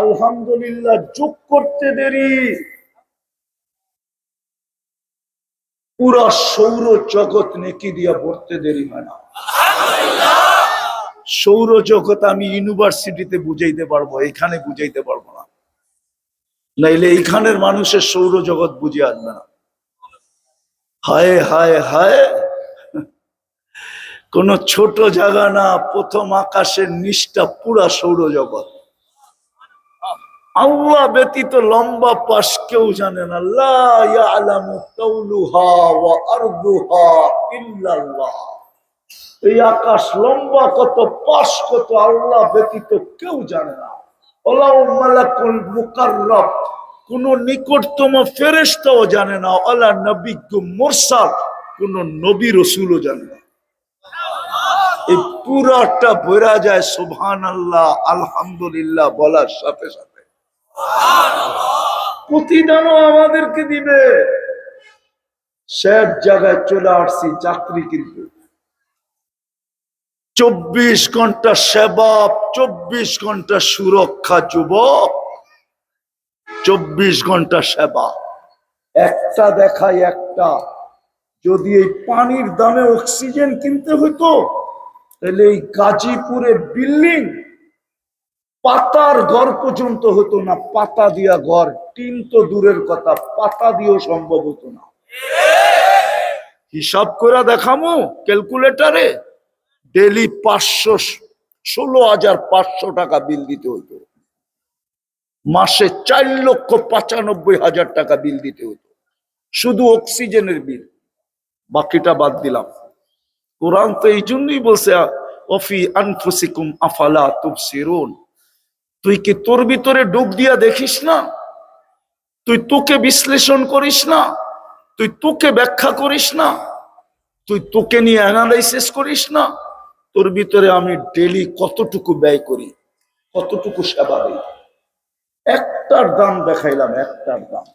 আলহামদুলিল্লাহ যোগ করতে দেরি, পুরা সৌর জগৎ নেকি দিয়া ভরতে দেরি হয় না। সৌর জগৎ আমি ইউনিভার্সিটিতে বুঝাইতে পারবো, এখানে বুঝাইতে পারবো না, নাইলে এইখানের মানুষের সৌর জগৎ বুঝে আসবে না। হায় হায় হায়, কোন ছোট জায়গা না, প্রথম আকাশের নিচটা পুরা সৌরজগৎ। আল্লাহ ব্যতীত লম্বা পাশ কেউ জানে না। লা ইয়ালামু তাওলুহা ওয়া আরদুহা ইল্লাল্লাহ। এই আকাশ লম্বা কত, পাশ কত, আল্লাহ ব্যতীত কেউ জানে না। ওয়ালাউ মালাকুল মুকাররাব, কোন নিকটতম ফেরেশতাও জানে না। ওয়ালা নবিয়্যুম মুরসাল, কোন নবী রাসূলও জানে না। এই পুরাটা ভরা যায় সুবহানাল্লাহ আলহামদুলিল্লাহ বলার সাথে সাথে। প্রতিদানও আমাদেরকে দিবে। শেষ জায়গায় চলে আসছি, চাকরি কিন্তু 24 ঘন্টা সেবা, 24 ঘন্টা সুরক্ষা। যুবক, 24 ঘন্টা সেবা। একটা দেখাই একটা, যদি এই পানির দামে অক্সিজেন কিনতে হইতো, তাহলে এই গাজীপুরে বিল্ডিং পাতার ঘর পর্যন্ত হতো না। পাতা দিয়া ঘর, টিন তো দূরের কথা, পাতা দিয়েও সম্ভব হতো না। হিসাব করে দেখামো ক্যালকুলেটারে, ডেলি 16,500 টাকা বিল দিতে হতো, মাসে 4,95,000 টাকা বিল দিতে হতো, শুধু অক্সিজেনের বিল। বাকিটা বাদ দিলাম। কোরআন তো এই জন্যই বলছে ওয়াফি আনফুসিকুম আফালা তুবসিরুন। তুই কি তোর ভিতরে ডুব দিয়া দেখিস না? তুই তোকে বিশ্লেষণ করিস না? তুই তোকে ব্যাখ্যা করিস না? তুই তোকে নিয়ে অ্যানালাইসিস করিস না? তোর ভিতরে আমি ডেলি কতটুকু ব্যয় করি, কতটুকু সেবা দিই। একটার দাম দেখাইলাম, একটার দাম।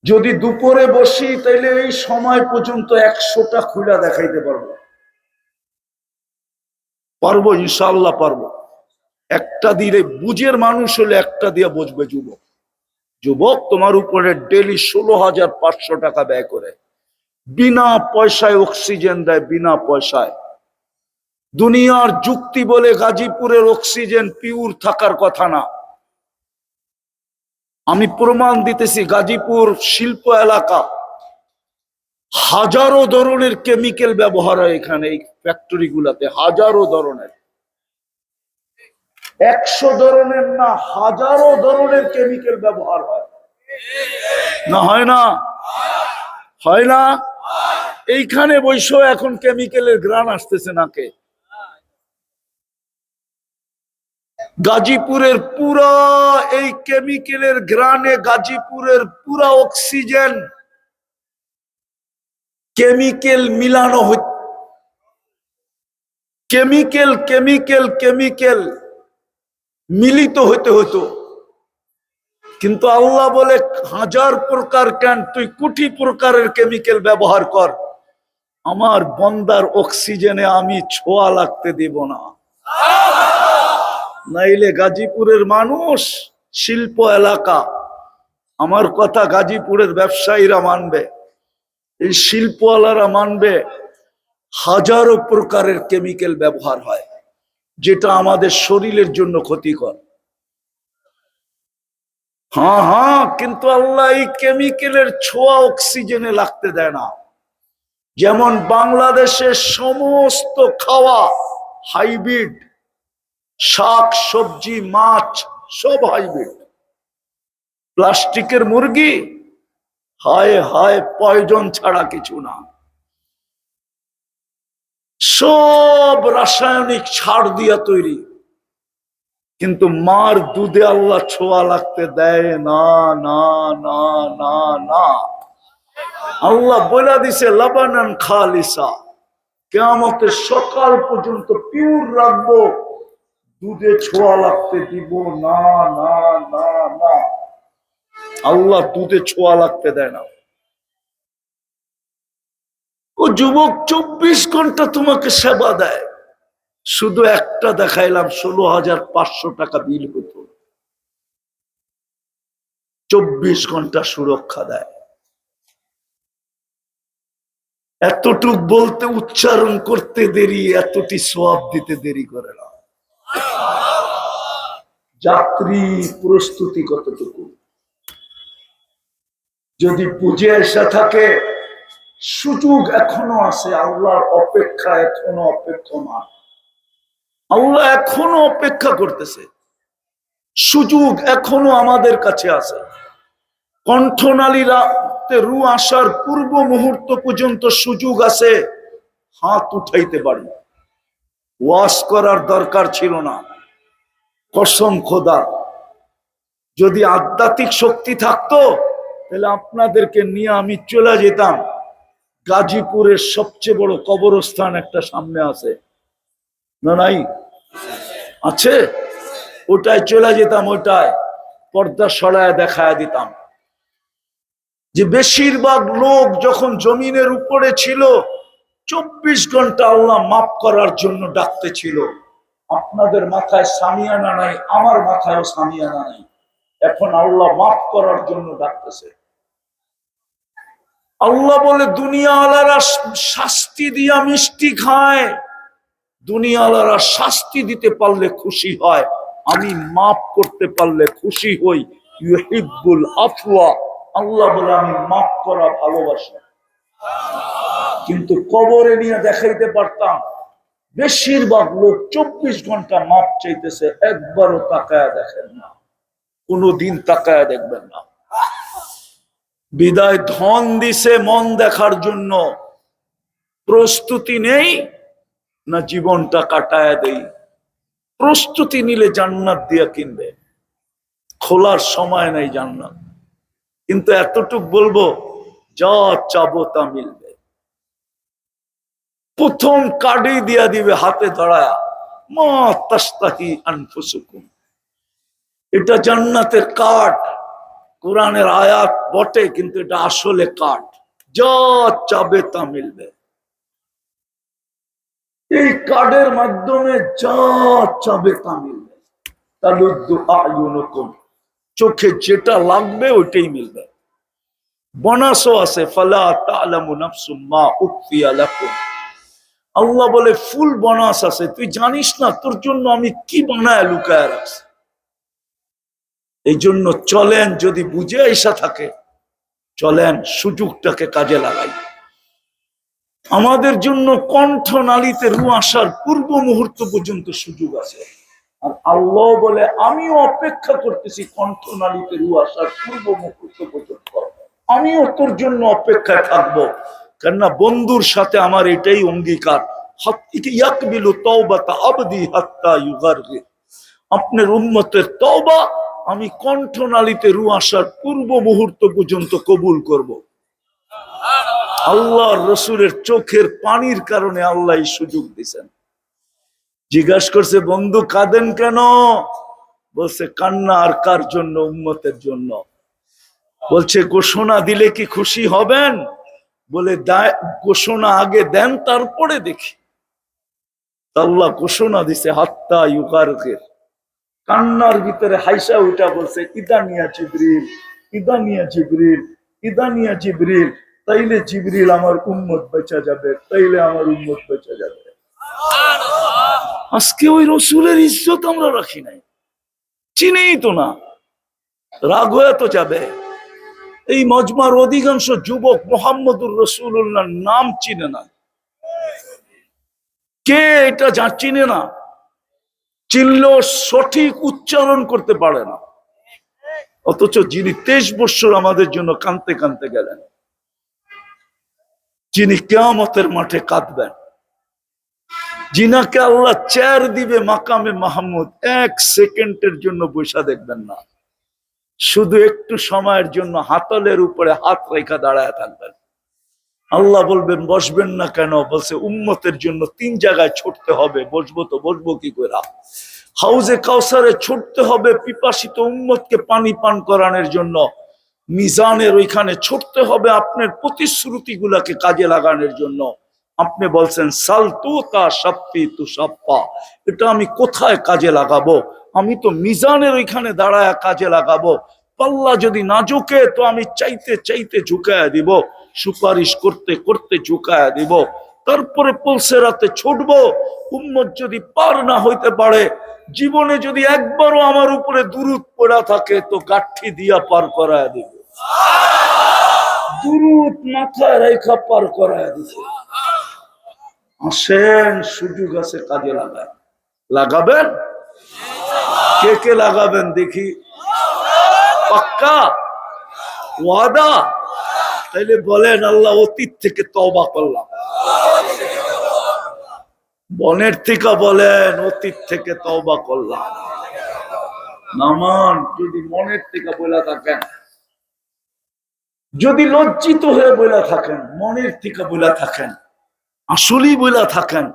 যদি দুপুরে বসি তাইলে এই সময় পর্যন্ত 100টা খুলা দেখাইতে পারবো। পারবো, ইনশাআল্লাহ পারবো। একটা দিয়ে বুঝের মানুষ হলে একটা দিয়ে বুঝবে। যুবক, যুবক তোমার উপরে ডেলি 16,500 টাকা ব্যয় করে, বিনা পয়সায় অক্সিজেন দেয়, বিনা পয়সায়। দুনিয়ার যুক্তি বলে গাজীপুরের অক্সিজেন পিওর থাকার কথা না। আমি প্রমাণ দিতেছি, গাজীপুর শিল্প এলাকা, হাজারো ধরনের কেমিক্যাল ব্যবহার হয় এখানে। এই ফ্যাক্টরি গুলাতে হাজারো ধরনের, 100 ধরনের না, হাজারো ধরনের কেমিক্যাল ব্যবহার হয়। না হয় না? হয় না? এইখানে বৈশো এখন কেমিক্যালের গ্রান আসতেছে নাকে। গাজীপুরের পুরা এই কেমিক্যালের গ্রানে, গাজীপুরের পুরা অক্সিজেন কেমিক্যাল মিলানো হচ্ছে। কেমিক্যাল কেমিক্যাল কেমিক্যাল মিলিত হতে হতো, কিন্তু আল্লাহ বলে 1000 প্রকার কেন, তুই কোটি প্রকারের কেমিক্যাল ব্যবহার কর, আমার বন্দার অক্সিজেনে আমি ছোঁয়া লাগতে দেব না। নাইলে গাজীপুরের মানুষ, শিল্প এলাকা, আমার কথা গাজীপুরের ব্যবসায়ীরা মানবে, এই শিল্পওয়ালারা মানবে, হাজারো প্রকারের কেমিক্যাল ব্যবহার হয়, যেটা আমাদের শরীরের জন্য ক্ষতিকর। হ্যাঁ হ্যাঁ, কিন্তু আল্লাহ এই কেমিক্যালের ছোঁয়া অক্সিজেনে লাগতে দেয় না। যেমন বাংলাদেশের সমস্ত খাওয়া হাইব্রিড, শাক সবজি মাছ সব হাইব্রিড। প্লাস্টিকের মুরগি, হায় হায়, পয়জন ছাড়া কিছু না, সব রাসায়নিক ছাড় দিয়া তৈরি। কিন্তু মার দুধে আল্লাহ ছোঁয়া লাগতে দেয় না, না না না না। আল্লাহ বলে দিছে লাবানান খালিসা, কিয়ামতের সকাল পর্যন্ত পিওর রাখবো, দুধে ছোঁয়া লাগতে দিব না না না না। আল্লাহ দুধে ছোঁয়া লাগতে দেয় না। ও যুবক 24 ঘন্টা তোমাকে সেবা দেয়, শুধু একটা দেখাইলাম, 16,500 টাকা বিল হতো। 24 ঘন্টা সুরক্ষা দেয়। এতটুক বলতে উচ্চারণ করতে দেরি, এতটি সওয়াব দিতে দেরি করে না। যাত্রী প্রস্তুতি কতটুকু যদি বুঝে এসে থাকে, সুযোগ এখনো আছে। আল্লাহর অপেক্ষা এখনো অপেক্ষমান। আল্লাহ এখনো অপেক্ষা করতেছে। সুযোগ এখনো আমাদের কাছে আছে। কণ্ঠনালীতে রু আসার পূর্ব মুহূর্ত পর্যন্ত সুযোগ আছে, হাত উঠাইতে পারি। ওয়াজ করার দরকার ছিল না। কসম খোদা, যদি আধ্যাত্মিক শক্তি থাকতো তাহলে আপনাদেরকে নিয়ে আমি চলে যেতাম। গাজীপুরের সবচেয়ে বড় কবরস্থান একটা সামনে আছে না? নাই? আছে। ওটায় চলে যেতাম। ওটায় পর্দা সরায় দেখায় দিতাম যে বেশিরভাগ লোক যখন জমিনের উপরে ছিল, 24 ঘন্টা আল্লাহ মাফ করার জন্য ডাকতে ছিল। আপনাদের মাথায় সামিয়ানা নাই, আমার মাথায়ও সামিয়ানা নাই। এখন আল্লাহ মাফ করার জন্য ডাকতেছে। আল্লাহ বলে, দুনিয়াওয়ালারা শাস্তি দিয়া মিষ্টি খায়, দুনিয়াওয়ালারা শাস্তি দিতে পারলে খুশি হয়, আমি মাফ করতে পারলে খুশি হই। ইউহিব্বুল আফওয়া, আল্লাহ বলে আমি মাফ করা ভালোবাসি। কিন্তু কবরে নিয়ে দেখাইতে পারতাম বেশিরভাগ লোক 24 ঘন্টা মাপ চাইতেছে, একবারও তাকায়া দেখেন না, কোনদিন তাকায়া দেখবেন না। বিদায় ধন দিছে মন দেখার জন্য, প্রস্তুতি নেই না জীবনটা কাটায় দেই। প্রস্তুতি নিলে জান্নাত দিয়া কিনবে, খোলার সময় নাই জান্নাত। কিন্তু এতটুক বলবো, যা চাবো তা মিলবে। প্রথম কার্ডই দিয়া দিবে হাতে ধরায়া, মা তাস্তাহি আনফুসুকুম। এটা জান্নাতের কার্ড। কোরআনের আয়াত বটে, কিন্তু এটা আসলে কার্ড। যা চাবে তা মিলবে। এই কার্ডের মাধ্যমে যা চাবে তা মিলবে। তালুদ্দু আয়ুনুকুম, চোখে যেটা লাগবে ওইটাই মিলবে। বোনাসও আছে, ফালা তা'লামু নাফসুম মা উখফিয়া লাকুম। আল্লাহ বলে ফুল বোনাস আছে, তুই জানিস না তোর জন্য আমি কি বানায় লুকায় রাখছি। এই জন্য চলেন, যদি বুঝে আইসা থাকে চলেন, সুযোগটাকে কাজে লাগাই। আমাদের জন্য কণ্ঠনালীতে রু আসার পূর্ব মুহূর্ত পর্যন্ত সুযোগ আছে। আর আল্লাহ বলে, আমিও অপেক্ষা করতেছি কণ্ঠনালীতে রু আসার পূর্ব মুহূর্ত পর্যন্ত, আমিও তোর জন্য অপেক্ষায় থাকবো। কেননা বন্ধুর সাথে আমার এটাই অঙ্গীকার, আপনার উম্মতের তওবা আমি কণ্ঠনালীতে রু আসার পূর্ব মুহূর্ত পর্যন্ত কবুল করব। আল্লাহ রসুলের চোখের পানির কারণে আল্লাহ এই সুযোগ দিয়েছেন। জিজ্ঞাসা করছে, বন্ধু কাঁদেন কেন? বলছে, কান্না আর কার জন্য? উম্মতের জন্য। বলছে, ঘোষণা দিলে কি খুশি হবেন? বলে, ঘোষণা আগে দেন, তারপরে দেখি। আল্লাহ ঘোষণা দিছে, হাত্তা ইউগারগির। কান্নার ভিতরে হাইসা উঠা বলছে, ইদানিয়া জিবরিল, ইদানিয়া জিবরিল, ইদানিয়া জিবরিল। তাইলে জিবরিল আমার উম্মত বেঁচে যাবে, তাইলে আমার উম্মত বেঁচে যাবে। আজকে ওই রসুলের ইজ্জত আমরা রাখি নাই, চিনেই তো না, রাগ হয়ে তো যাবে। এই মজমার অধিকাংশ যুবক মোহাম্মদুর রসুল্লাহর নাম চিনে না। কে এটা যা চিনে না, চিনলেও সঠিক উচ্চারণ করতে পারে না। অথচ যিনি 23 বছর আমাদের জন্য কাঁদতে কাঁদতে গেলেন, যিনি কিয়ামতের মাঠে কাঁদবেন, যিনাকে আল্লাহ চেয়ার দিবে মাকামে মাহমুদ, 1 সেকেন্ডের জন্য বৈশা দেখবেন না, শুধু একটু সময়ের জন্য হাতলের উপরে হাত রেখা দাঁড়ায় থাকবেন। আল্লাহ বলবেন, বসবেন না কেন? বলছে, উম্মতের জন্য 3 জায়গায় ছুটতে হবে। বসবো তো বসবো কি করে? হাউজে কাউসারে ছুটতে হবে পিপাসিত উম্মতকে পানি পান করানোর জন্য। মিজানের ওইখানে ছুটতে হবে আপনার প্রতিশ্রুতি গুলাকে কাজে লাগানোর জন্য। আপনি বলছেন সালতুতা শাপ্পি তু সাপ্পা, এটা আমি কোথায় কাজে লাগাবো? আমি তো মিজানের ওইখানে দাঁড়ায় কাজে লাগাবো। পাল্লা যদি না ঝুঁকে তো আমি চাইতে চাইতে ঝুঁকায়া দিব, সুপারিশ করতে করতে ঝুঁকায়া দিব। তারপরে পুলসেরাতে ছুটবো। উম্মত যদি পার না হইতে পারে, জীবনে যদি একবারও আমার উপরে দুরূদ পড়া থাকে তো গাঠি দিয়া পার করায় দিব। দুরূদ মাথায় রেখা পার করায় দিব। আসেন, সুযোগ আছে, কাজে লাগান। লাগাবেন? কে কে লাগাবেন দেখি? পাক্কা ওয়াদা? তাইলে বলেন, আল্লাহ অতীত থেকে তওবা করলাম। বনের থেকে বলেন, অতীত থেকে তওবা করলাম। নামান যদি মনের থেকে বলে থাকেন, যদি লজ্জিত হয়ে বলে থাকেন, মনের থেকে বলে থাকেন, আসলেই বলে থাকেন,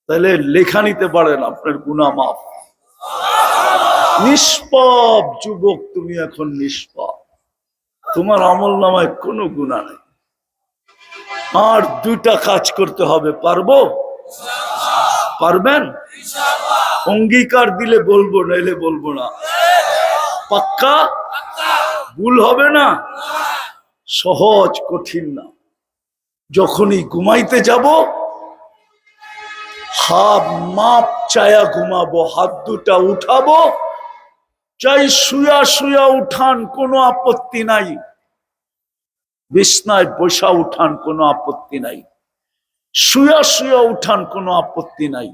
তাহলে লেখা নিতে পারেন, আপনার গুনাহ মাফ। নিষ্পাপ যুবক, তুমি এখন নিষ্পাপ, তোমার আমল নামায় কোনো গুনাহ নেই। আর দুইটা কাজ করতে হবে, পারবো? পারবেন? অঙ্গীকার দিলে বলবো, নাইলে বলবো না। পাক্কা? ভুল হবে না? সহজ, কঠিন না। যখনই ঘুমাইতে যাব, হাত মাপ চায়া ঘুমাবো, হাত দুটা উঠাবো, চাই শুয়া শুয়া উঠান, কোনো আপত্তি নাই। বিছনায় বসা উঠান, কোনো আপত্তি নাই। শুয়া শুয়া উঠান, কোনো আপত্তি নাই।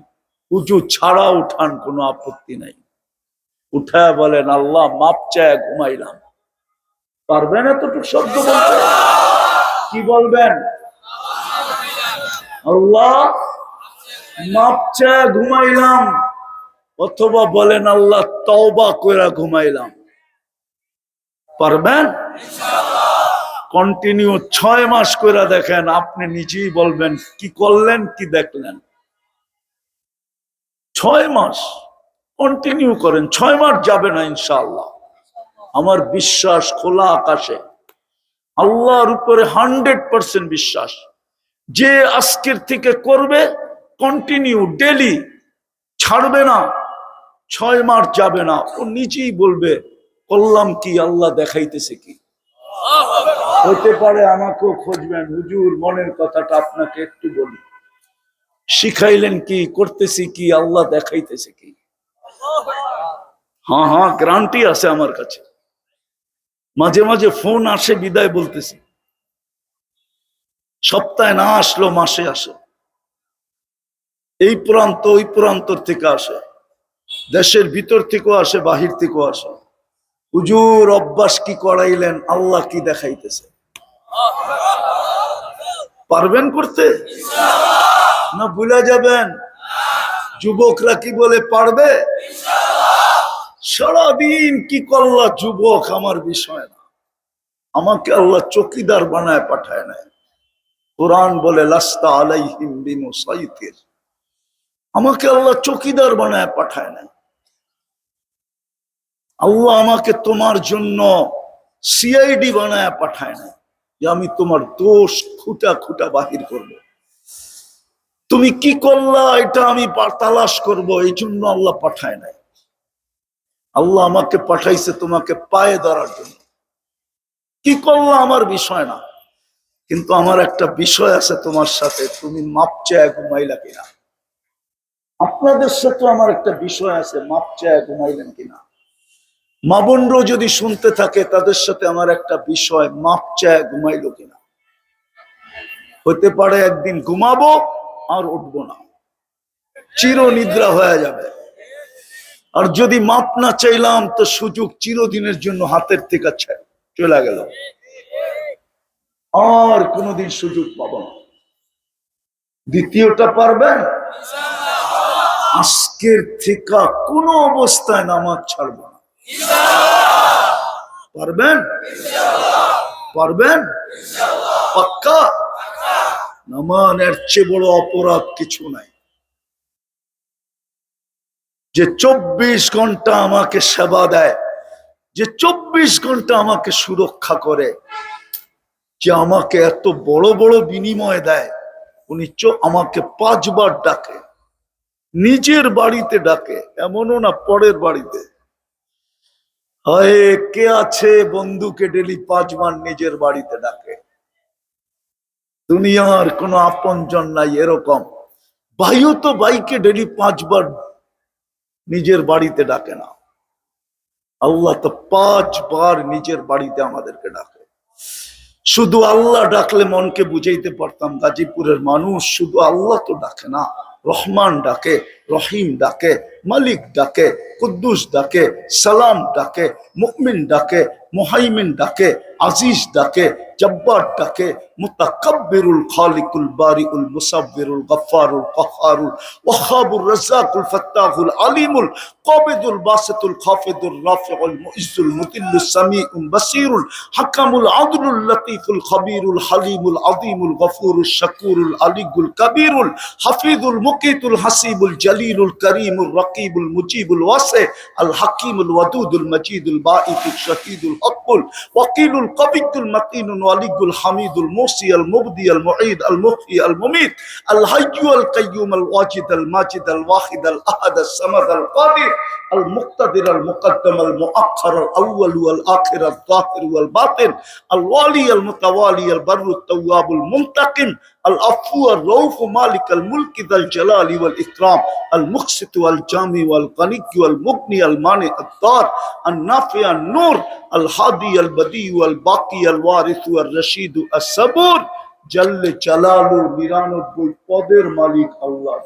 উজু ছাড়া উঠান, কোনো আপত্তি নাই। উঠায় বলেন, আল্লাহ মাপ চায়া ঘুমাইলাম। পারবেন এতটুকু শব্দ বলতে? কি বলবেন? আল্লাহ মাপ চায়া ঘুমাইলাম। অথবা বলেন, আল্লাহ তওবা কইরা ঘুমাইলাম। পারবেন? কন্টিনিউ 6 মাস কইরা দেখেন, আপনি নিজেই বলবেন কি করলেন, কি দেখলেন। 6 মাস কন্টিনিউ করেন, 6 মাস যাবে না ইনশাআল্লাহ। আমার বিশ্বাস খোলা আকাশে, আল্লাহর উপরে 100% বিশ্বাস। যে আজকের থেকে করবে কন্টিনিউ ডেলি, ছাড়বে না, 6 মাস যাবে না, ও নিজেই বলবে করলাম কি, আল্লাহ দেখাইতেছে কি। হতে পারে আমাকেও খুঁজবেন, হুজুর মনের কথাটা আপনাকে একটু বলি, শিখাইলেন কি, করতেছি কি, আল্লাহ দেখাইতেছে কি। হ্যাঁ হ্যাঁ, গ্যারান্টি আছে আমার কাছে। মাঝে মাঝে ফোন আসে, বিদায় বলতেছি। সপ্তাহে না আসলো মাসে আসে। এই প্রান্ত ওই প্রান্তর থেকে আসে, দেশের ভিতর থেকেও আসে, বাহির থেকেও আসে। হুজুর অভ্যাস কি করাইলেন, আল্লাহ কি দেখাইতেছে। পারবেন করতে না ভুলে যাবেন? যুবকরা কি বলে, পারবে? সারাদিন কি করলা যুবক, আমার বিষয় না। আমাকে আল্লাহ চৌকিদার বানায় পাঠায় নাই। কোরআন বলে লাস্তা আলাইহিম বিমুসাইতির, আমাকে আল্লাহ চৌকিদার বানায় পাঠায় নাই। আল্লাহ আমাকে তোমার জন্য সিআইডি বানায় পাঠায় নাই যে আমি তোমার দোষ খুঁটা খুঁটা বাহির করব। তুমি কি করলা এটা আমি তালাশ করব, এই জন্য আল্লাহ পাঠায় নাই। আল্লাহ আমাকে পাঠাইছে তোমাকে পায়ে ধরার জন্য। কি করলা আমার বিষয় না, কিন্তু আমার একটা বিষয় আছে তোমার সাথে, তুমি মাপ চায় ঘুমাইলা কিনা। আপনাদের সাথে আমার একটা বিষয় আছে, মাপ চায় ঘুমাইলেন কিনা। মা বোনরা যদি শুনতে থাকে, তাদের সাথে আমার একটা বিষয়, মাপ চায় ঘুমাইলো কিনা। হতে পারে একদিন ঘুমাবো আর উঠবো না, চির নিদ্রা হয়ে যাবে। আর যদি মাপ না চাইলাম তো সুযোগ চিরদিনের জন্য হাতের থেকে চলে গেল, আর কোনোদিন সুযোগ পাবো না। দ্বিতীয়টা পারবেন? আজকের থেকে কোনো অবস্থায় নামাজ ছাড়বো না। পারবেন? পারবেন? পাক্কা? নামাজের চেয়ে বড় অপরাধ কিছু নাই। যে 24 ঘন্টা আমাকে সেবা দেয়, যে 24 ঘন্টা আমাকে সুরক্ষা করে, যে আমাকে এত বড় বড় বিনিময় দেয়, উনি আমাকে 5 বার ডাকে, নিজের বাড়িতে ডাকে, এমনও না পরের বাড়িতে। হায়, কে আছে বন্ধুকে ডেলি 5 বার নিজের বাড়িতে ডাকে? দুনিয়ার কোনো আপনজন নাই এরকম। ভাইও তো ভাইকে ডেলি 5 বার নিজের বাড়িতে ডাকে না। আল্লাহ তো 5 বার নিজের বাড়িতে আমাদেরকে ডাকে। শুধু আল্লাহ ডাকলে মনকে বুঝাইতে পারতাম, গাজীপুরের মানুষ শুধু আল্লাহ তো ডাকে না, রহমান ডাকে, রহিম ডাকে, মালিক ডাকে, কুদ্দুস ডাকে, সালাম ডাকে, মুমিন ডাকে, মুহাইমিন ডাকে, আজিজ ডাকে, জব্বার ডাকে, মুতাকাব্বিরুল খালিকুল বারিউল মুসাব্বিরুল গফফারুল কহ্হারুল ওয়াহাবুর রাজ্জাকুল ফাত্তাহুল আলিমুল কাবিদুল বাসিতুল খাফিদুর রাফিউল মুইজ্জুল মুতিল্লুস সামিউল বাসিরুল হাকামুল আদলুল লতীফুল খবীরুল হালিমুল আযীমুল গফুরুশ শাকুরুল আলিয়ুল কবীরুল হাফিজুল মুকিতুল হাসিবুল জলিলুল করিমুল রকিবুল মুজিবুল ওয়াসি আল হাকিমুল ওয়াদুদুল মজিদুল বাঈতুল শাহীদুল হকুল ওয়াকিলুল কবিয়ুল মতিনুল ওয়ালিয়ুল হামিদুল মুসি আল মুবদি আল মুঈদ আল মুহয়ি আল মুমীত আল হাইয়্যু আল কাইয়্যুম আল ওয়াজিদ আল মাজিদ আল ওয়াহিদ আল আহাদ আস সামাদ আল কাদির আল মুক্তাদির আল মুকদ্দম আল মুআখ্খার আল আউয়াল ওয়াল আখির আল যাহির ওয়াল বাতিন আল ওয়ালি আল মুতাওয়ালি আল বাররু তাওয়াবুল মুনতাকিম আল আফু আর রউফ মালিক আল মুলক যাল জালালি ওয়াল ইকরাম আল মুকসিত ওয়াল জামি ওয়াল গনি ওয়াল মুগনি আল মানি আল দার আল নাফি আল নূর আল হাদি আল বদি ওয়াল বাকি আল ওয়ারিস ওয়াল রশিদ আস সাবুর জাল্লে জালালু 99 পদের মালিক আল্লাহ।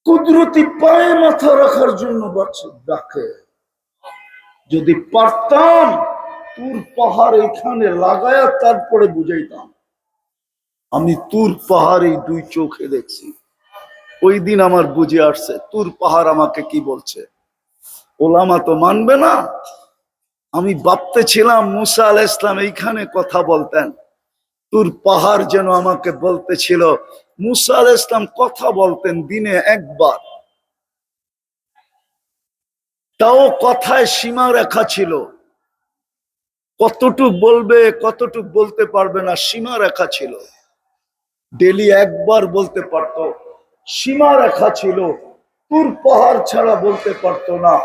কুদরতি পায়ে মাথা রাখার জন্য ডাকে। যদি পারতাম তুর পাহাড় এখানে লাগায়া তারপরে বুঝাইতাম। আমি তুর পাহাড় এই 2 চোখে দেখছি। ওই দিন আমার বুঝে আসছে তুর পাহাড় আমাকে কি বলছে। ওলামা তো মানবে না। আমি ভাবতেছিলাম মুসা আলাইহিস সালাম এইখানে কথা বলতেন, তুর পাহাড় যেন আমাকে বলতেছিল। মুসা আলাইহিস সালাম কথা বলতেন দিনে 1 বার, তাও কথায় সীমা রেখা ছিল। কতটুক বলবে কতটুক বলতে পারবে না সীমা রেখা ছিল। ডেলি 1 বার বলতে পারত, সীমা রেখা ছিল। তুর পাহাড় ছাড়া বলতে পারত না।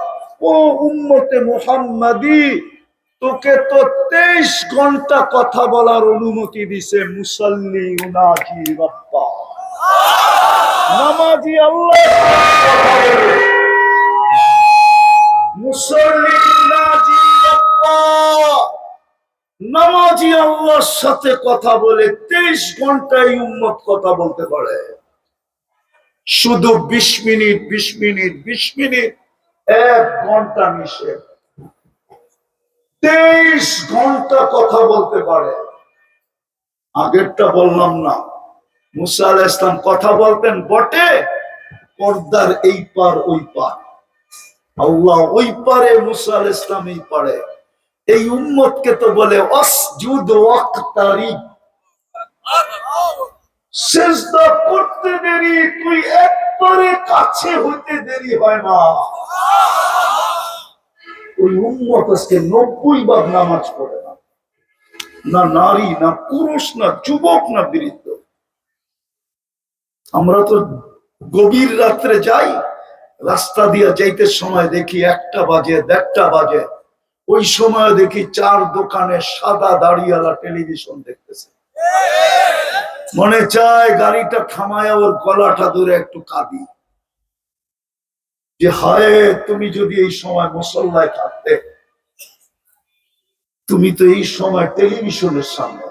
ও উম্মতে মুহাম্মাদি, তোকে তো 23 ঘন্টা কথা বলার অনুমতি দিছে। মুসাল্লি উনাজি রাব্বা, নামাজি আল্লাহ, মুসাল্লি উনাজি রাব্বা, নামাজি আল্লাহর সাথে কথা বলে 23 ঘন্টায় উম্মত কথা বলতে পারে। শুধু 20 মিনিট 20 মিনিট 20 মিনিট 1 ঘন্টা মিশে 23 ঘন্টা কথা বলতে পারে। আগেরটা বললাম না, মুসা আলাইহিস সালাম কথা বলতেন বটে, পর্দার এই পার ওই পার। আল্লাহ ওই পারে, মুসা আলাইহিস সালাম এই পারে। এই উম্মতকে তো বলে আসজুদ ওয়াক্তারিব, সিজদা করতে দেরি, তুই একবারে কাছে হইতে দেরি হয় না। ওই উম্মত আজকে 90 বার নামাজ পড়ে না, না নারী না পুরুষ না যুবক না বৃদ্ধ। আমরা তো গভীর রাত্রে যাই, রাস্তা দিয়ে যাইতে সময় দেখি 1টা বাজে 1:30টা বাজে। ওই সময় দেখি 4 দোকানে সাদা দাড়িওয়ালা টেলিভিশন দেখতেছে। মনে চায় গাড়িটা থামায়া ওর গলাটা ধরে একটু কাঁদি যে হায়, তুমি যদি এই সময় মুসল্লায় থাকতে, তুমি তো এই সময় টেলিভিশনের সামনে।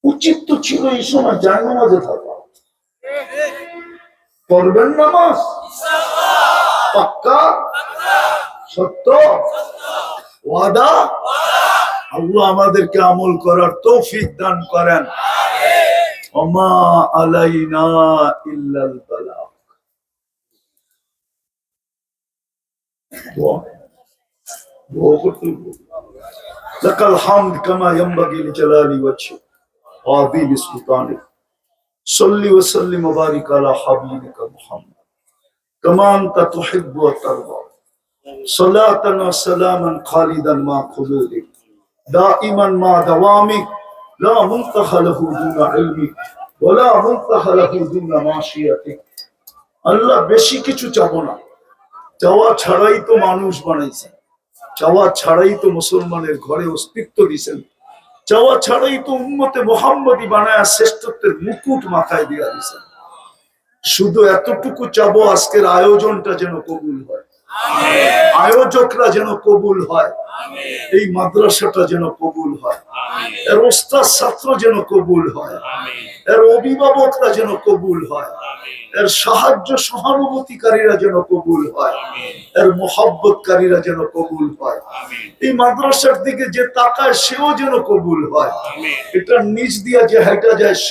উচিত তো ছিল এই সময় জায়নামাজে থাকা। পড়বেন নামাজ পাক্কা সত্য ওয়াদা। আল্লাহ আমাদেরকে আমল করার তৌফিক দান করেন। ওমা আলাইনা ইল্লাল বালাগ। লাকাল হামদ কামা ইয়ানবাগি লিজালালি ওয়াজহি ওয়া আযীমি সুলতানিক। সাল্লি ওয়া সাল্লিম ওয়া বারিক আলা হাবিবিকা মুহাম্মদ কামা আনতা তুহিব্বু ওয়া তারদা। সালাতান ওয়া সালামান খালিদান মা খুলুদিক দাইমান মা দাওয়ামিক লা মুনতাহা লাহু দুনা ইলমি ওয়া লা মুনতাহা লাহু দুনা মাশিয়াতি। আল্লাহ বেশি কিছু চাবো না, চাওয়া ছাড়াই তো মানুষ বানাইছেন, চাওয়া ছাড়াই তো মুসলমানের ঘরে অস্তিত্ব দিয়েছেন, চাওয়া ছাড়াই তো উম্মতে মুহাম্মদী বানায়া শ্রেষ্ঠত্বের মুকুট মাথায় দিয়া দিয়েছেন। শুধু এতটুকু চাবো, আজকের আয়োজনটা যেন কবুল হয়, আয়োজকরা যেন কবুল হয়, এই মাদ্রাসাটা যেন কবুল হয়, এর ওস্তাদ ছাত্র যেন কবুল হয়, এর অভিভাবকরা যেন কবুল হয়, এর সাহায্য সহানুভূতিকারীরা যেন কবুল হয়, এর মোহাব্বতকারীরা যেন কবুল হয়, এই মাদ্রাসার দিকে যে তাকায় সেও যেন কবুল হয়, এটা নিচ দিয়া যে হাইটা যায়